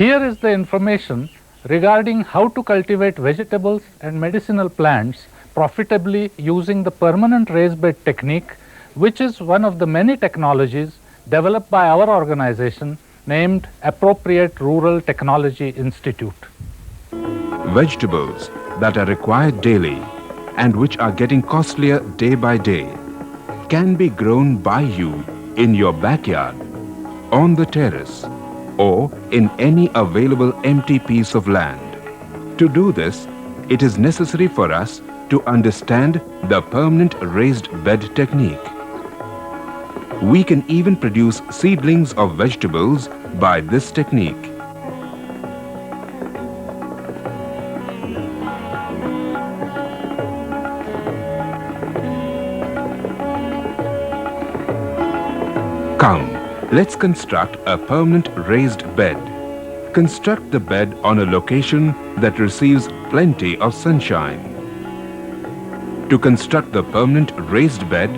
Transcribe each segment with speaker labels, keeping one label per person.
Speaker 1: Here is the information regarding how to cultivate vegetables and medicinal plants profitably using the permanent raised bed technique, which is one of the many technologies developed by our organization named Appropriate Rural Technology Institute.
Speaker 2: Vegetables that are required daily and which are getting costlier day by day can be grown by you in your backyard, on the terrace, or in any available empty piece of land. To do this, it is necessary for us to understand the permanent raised bed technique. We can even produce seedlings of vegetables by this technique. Come, let's construct a permanent raised bed. Construct the bed on a location that receives plenty of sunshine. To construct the permanent raised bed,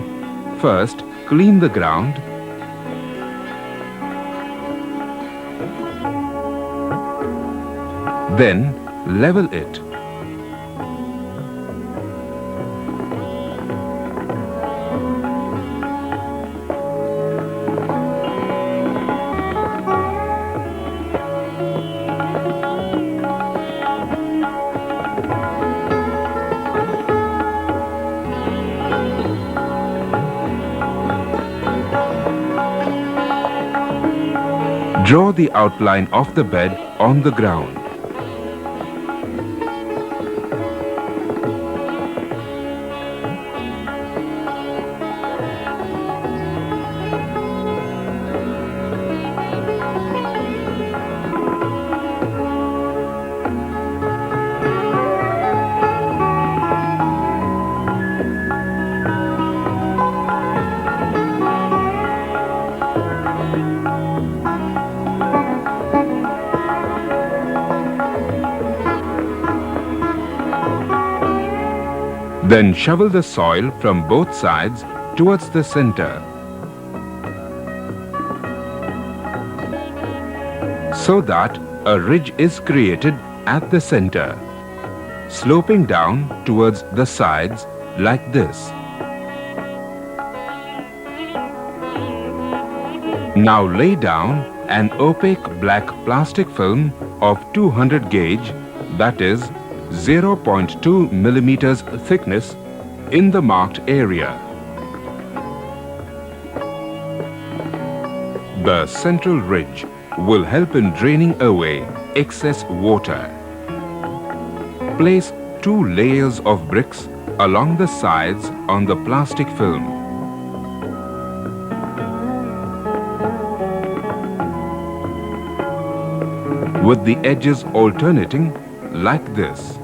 Speaker 2: first clean the ground, then level it. Draw the outline of the bed on the ground. Then shovel the soil from both sides towards the center, so that a ridge is created at the center, sloping down towards the sides like this. Now lay down an opaque black plastic film of 200 gauge, that is 0.2 millimeters thickness, in the marked area. The central ridge will help in draining away excess water. Place 2 layers of bricks along the sides on the plastic film. With the edges alternating like this.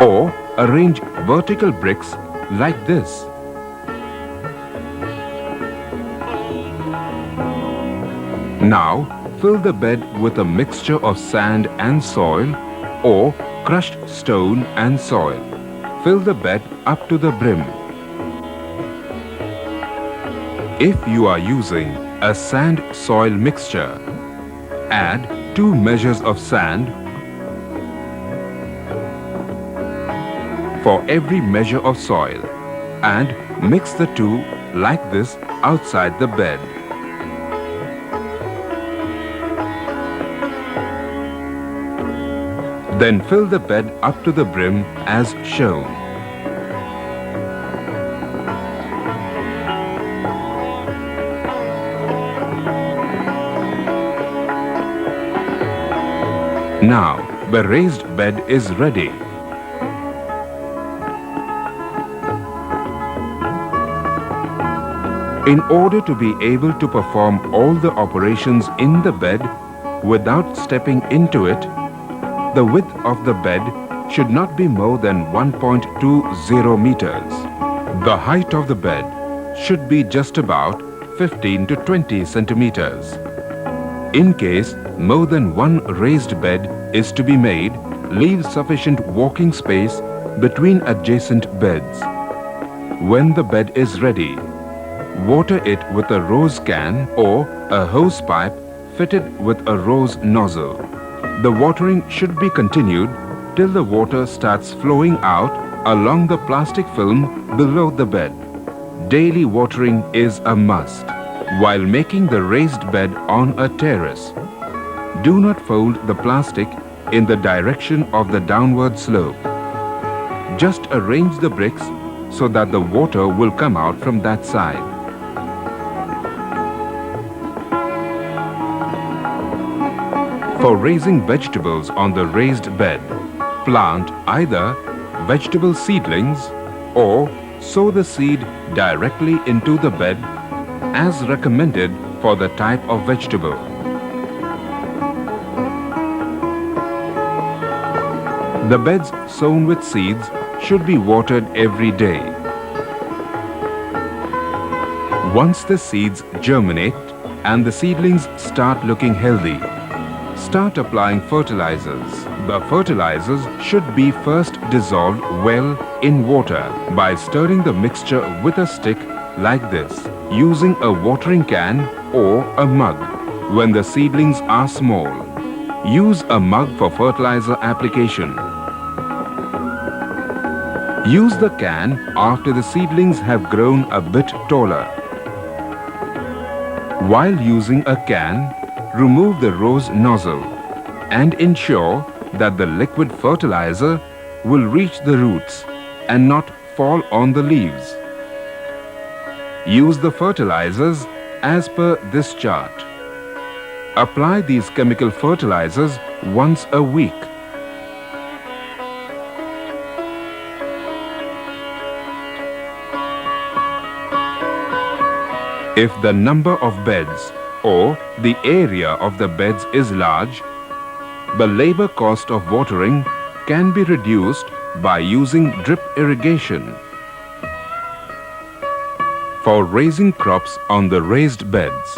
Speaker 2: Or arrange vertical bricks like this. Now fill the bed with a mixture of sand and soil or crushed stone and soil. Fill the bed up to the brim. If you are using a sand-soil mixture, add 2 measures of sand for every measure of soil and mix the two like this outside the bed. Then fill the bed up to the brim as shown. Now the raised bed is ready. In order to be able to perform all the operations in the bed without stepping into it, the width of the bed should not be more than 1.20 meters. The height of the bed should be just about 15 to 20 centimeters. In case more than one raised bed is to be made, leave sufficient walking space between adjacent beds. When the bed is ready, water it with a rose can or a hose pipe fitted with a rose nozzle. The watering should be continued till the water starts flowing out along the plastic film below the bed. Daily watering is a must. While making the raised bed on a terrace, do not fold the plastic in the direction of the downward slope. Just arrange the bricks so that the water will come out from that side. For raising vegetables on the raised bed, plant either vegetable seedlings or sow the seed directly into the bed as recommended for the type of vegetable. The beds sown with seeds should be watered every day. Once the seeds germinate and the seedlings start looking healthy, start applying fertilizers. The fertilizers should be first dissolved well in water by stirring the mixture with a stick like this, using a watering can or a mug. When the seedlings are small, use a mug for fertilizer application. Use the can after the seedlings have grown a bit taller. While using a can, remove the rose nozzle and ensure that the liquid fertilizer will reach the roots and not fall on the leaves. Use the fertilizers as per this chart. Apply these chemical fertilizers once a week. If the number of beds or the area of the beds is large, the labor cost of watering can be reduced by using drip irrigation. For raising crops on the raised beds,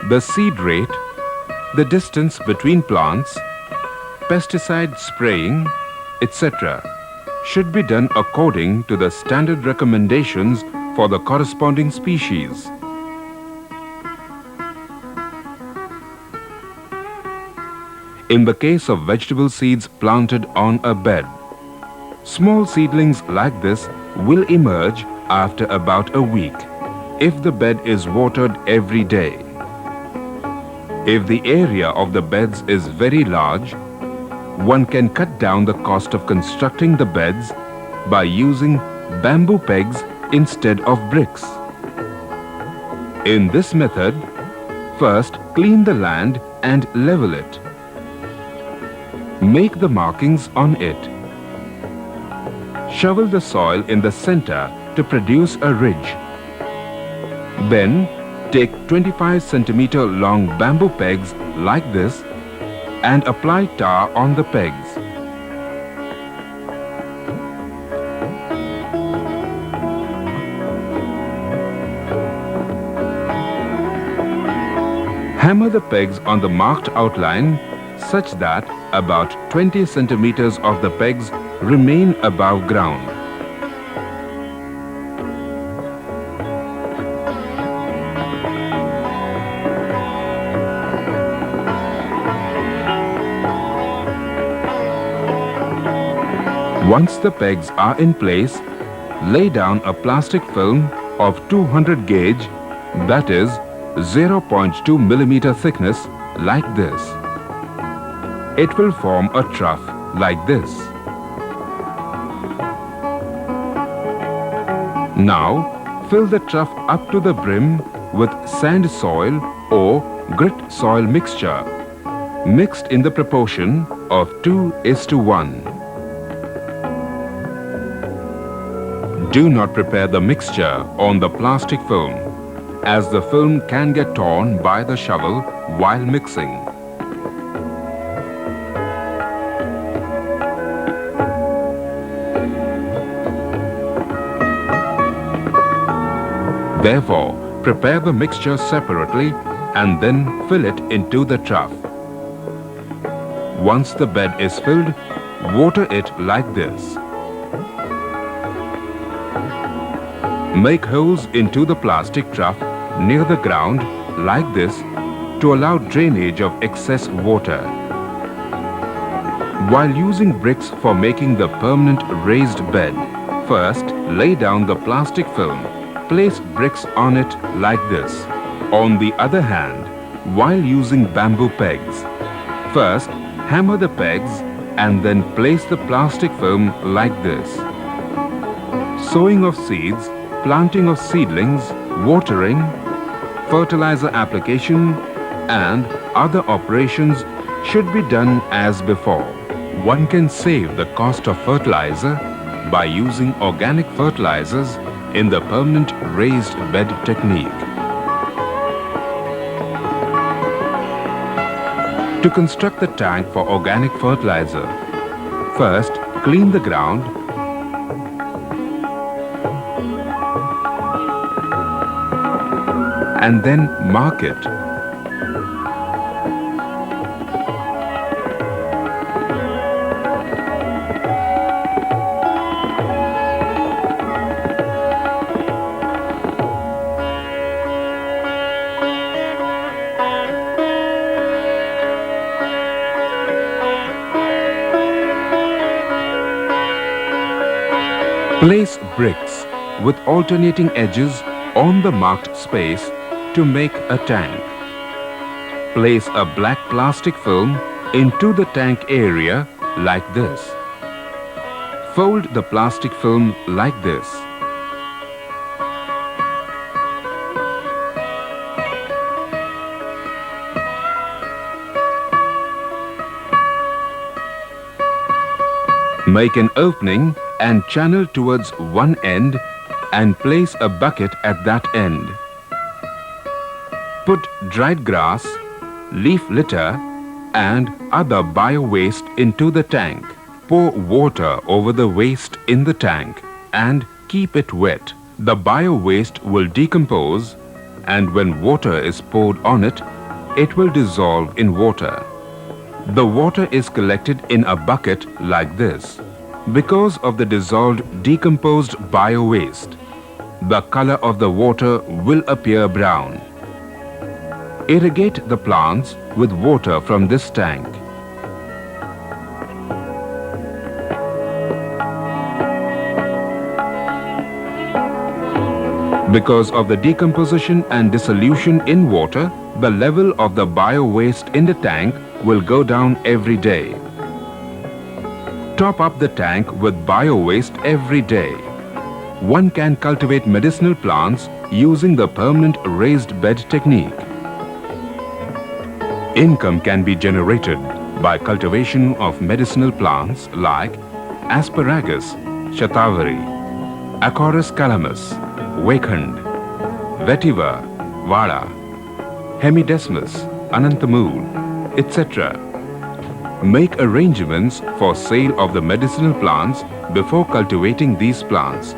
Speaker 2: the seed rate, the distance between plants, pesticide spraying, etc. should be done according to the standard recommendations for the corresponding species. In the case of vegetable seeds planted on a bed, small seedlings like this will emerge after about a week if the bed is watered every day. If the area of the beds is very large, one can cut down the cost of constructing the beds by using bamboo pegs instead of bricks. In this method, first clean the land and level it. Make the markings on it. Shovel the soil in the center to produce a ridge. Then take 25 centimeter long bamboo pegs like this and apply tar on the pegs. Hammer the pegs on the marked outline such that about 20 centimeters of the pegs remain above ground. Once the pegs are in place, lay down a plastic film of 200 gauge, that is 0.2 millimeter thickness, like this. It will form a trough like this. Now, fill the trough up to the brim with sand soil or grit soil mixture, mixed in the proportion of 2:1. Do not prepare the mixture on the plastic film. as the film can get torn by the shovel while mixing. Therefore, prepare the mixture separately and then fill it into the trough. Once the bed is filled, water it like this. Make holes into the plastic trough near the ground like this to allow drainage of excess water. While using bricks for making the permanent raised bed, first lay down the plastic film. Place bricks on it like this. On the other hand, while using bamboo pegs, first hammer the pegs and then place the plastic film like this. Sowing of seeds, planting of seedlings, watering, fertilizer application and other operations should be done as before. One can save the cost of fertilizer by using organic fertilizers in the permanent raised bed technique. To construct the tank for organic fertilizer, first clean the ground, and then mark it. Place bricks with alternating edges on the marked space to make a tank. Place a black plastic film into the tank area like this. Fold the plastic film like this. Make an opening and channel towards one end and place a bucket at that end. Put dried grass, leaf litter and other bio-waste into the tank. Pour water over the waste in the tank and keep it wet. The bio-waste will decompose and when water is poured on it, it will dissolve in water. The water is collected in a bucket like this. Because of the dissolved decomposed bio-waste, the color of the water will appear brown. Irrigate the plants with water from this tank. Because of the decomposition and dissolution in water, the level of the bio-waste in the tank will go down every day. Top up the tank with bio-waste every day. One can cultivate medicinal plants using the permanent raised bed technique. Income can be generated by cultivation of medicinal plants like asparagus, shatavari, Acorus calamus, Wakhand, vetiver, vada, hemidesmus, anantamul, etc. Make arrangements for sale of the medicinal plants before cultivating these plants,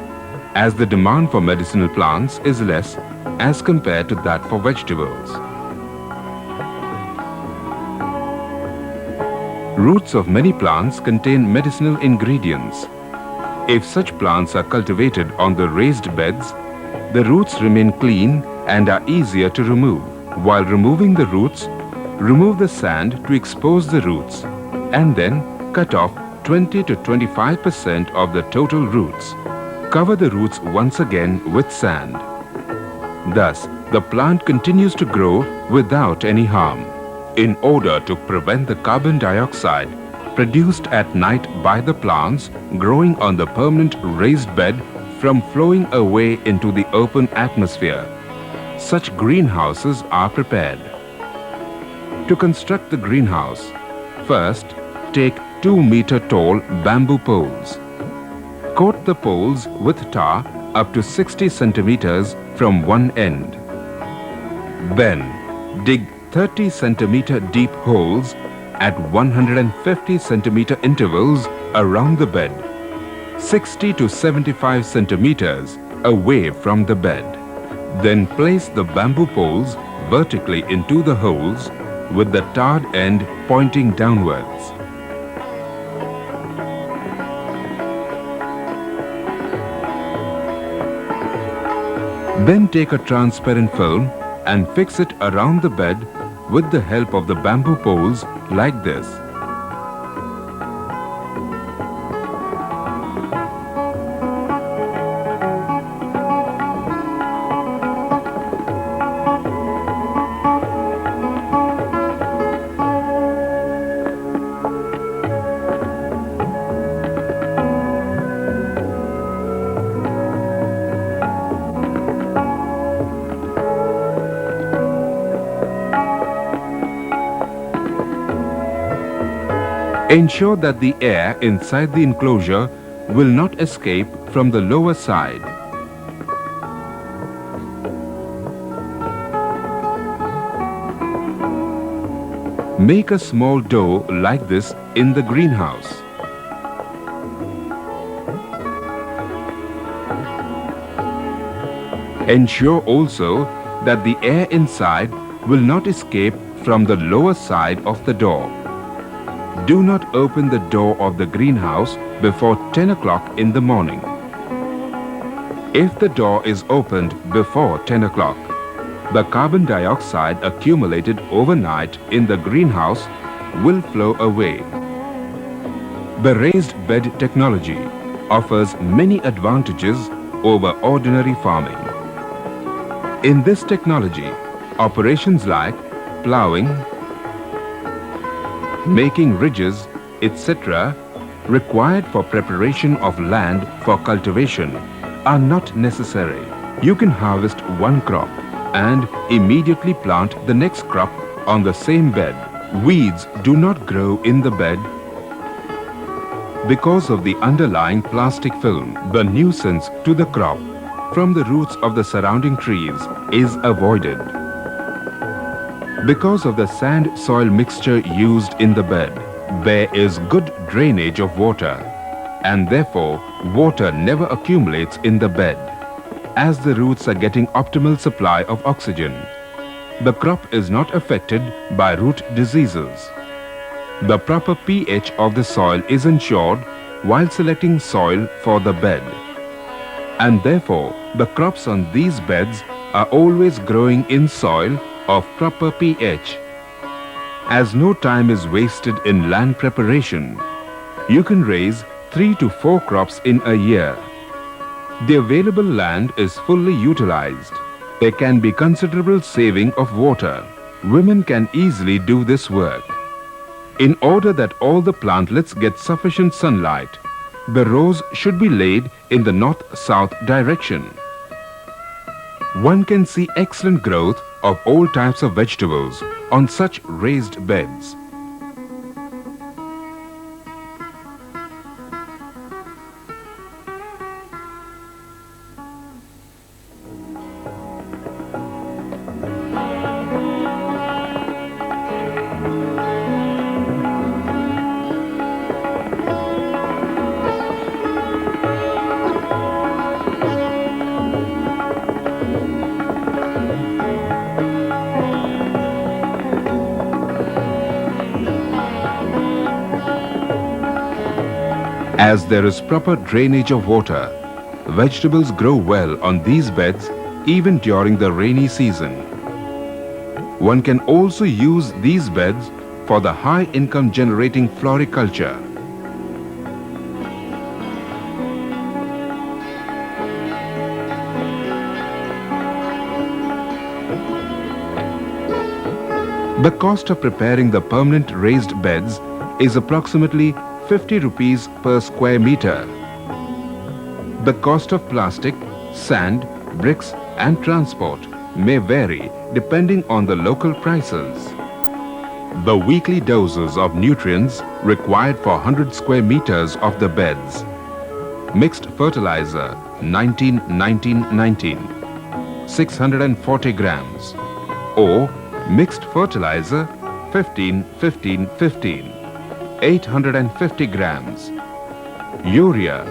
Speaker 2: as the demand for medicinal plants is less as compared to that for vegetables. Roots of many plants contain medicinal ingredients. If such plants are cultivated on the raised beds, the roots remain clean and are easier to remove. While removing the roots, remove the sand to expose the roots and then cut off 20 to 25% of the total roots. Cover the roots once again with sand. Thus, the plant continues to grow without any harm. In order to prevent the carbon dioxide produced at night by the plants growing on the permanent raised bed from flowing away into the open atmosphere, such greenhouses are prepared. To construct the greenhouse, first take 2-meter tall bamboo poles. Coat the poles with tar up to 60 centimeters from one end. Then, dig 30 centimeter deep holes at 150 centimeter intervals around the bed, 60 to 75 centimeters away from the bed. Then place the bamboo poles vertically into the holes with the tarred end pointing downwards. Then take a transparent film and fix it around the bed with the help of the bamboo poles like this. Ensure that the air inside the enclosure will not escape from the lower side. Make a small door like this in the greenhouse. Ensure also that the air inside will not escape from the lower side of the door. Do not open the door of the greenhouse before 10 o'clock in the morning. If the door is opened before 10 o'clock, the carbon dioxide accumulated overnight in the greenhouse will flow away. The raised bed technology offers many advantages over ordinary farming. In this technology, operations like ploughing, making ridges, etc., required for preparation of land for cultivation are not necessary. You can harvest one crop and immediately plant the next crop on the same bed. Weeds do not grow in the bed because of the underlying plastic film. The nuisance to the crop from the roots of the surrounding trees is avoided. Because of the sand-soil mixture used in the bed, there is good drainage of water, and therefore water never accumulates in the bed, as the roots are getting optimal supply of oxygen. The crop is not affected by root diseases. The proper pH of the soil is ensured while selecting soil for the bed, and therefore the crops on these beds are always growing in soil of proper pH. As no time is wasted in land preparation, you can raise 3 to 4 crops in a year. The available land is fully utilized. There can be considerable saving of water. Women can easily do this work. In order that all the plantlets get sufficient sunlight, the rows should be laid in the north-south direction. One can see excellent growth of all types of vegetables on such raised beds. As there is proper drainage of water, vegetables grow well on these beds even during the rainy season. One can also use these beds for the high income generating floriculture. The cost of preparing the permanent raised beds is approximately 50 rupees per square meter. The cost of plastic, sand, bricks and transport may vary depending on the local prices. The weekly doses of nutrients required for 100 square meters of the beds. Mixed fertilizer 19-19-19, 640 grams. or mixed fertilizer 15-15-15, 850 grams, urea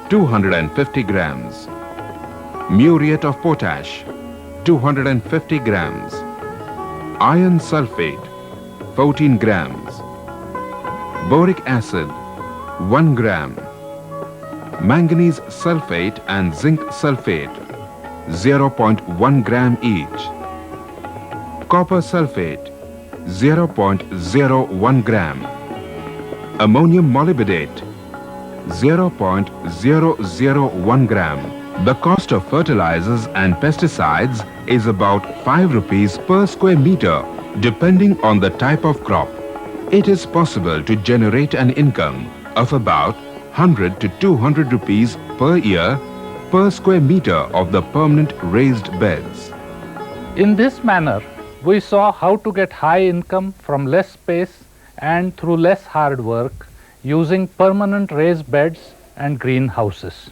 Speaker 2: 250 grams, muriate of potash 250 grams, iron sulfate 14 grams, boric acid 1 gram, manganese sulfate and zinc sulfate 0.1 gram each, copper sulfate 0.01 gram, ammonium molybdate 0.001 gram. The cost of fertilizers and pesticides is about 5 rupees per square meter depending on the type of crop. It is possible to generate an income of about 100 to 200 rupees per year per square meter of the permanent raised beds.
Speaker 1: In this manner, we saw how to get high income from less space and through less hard work using permanent raised beds and greenhouses.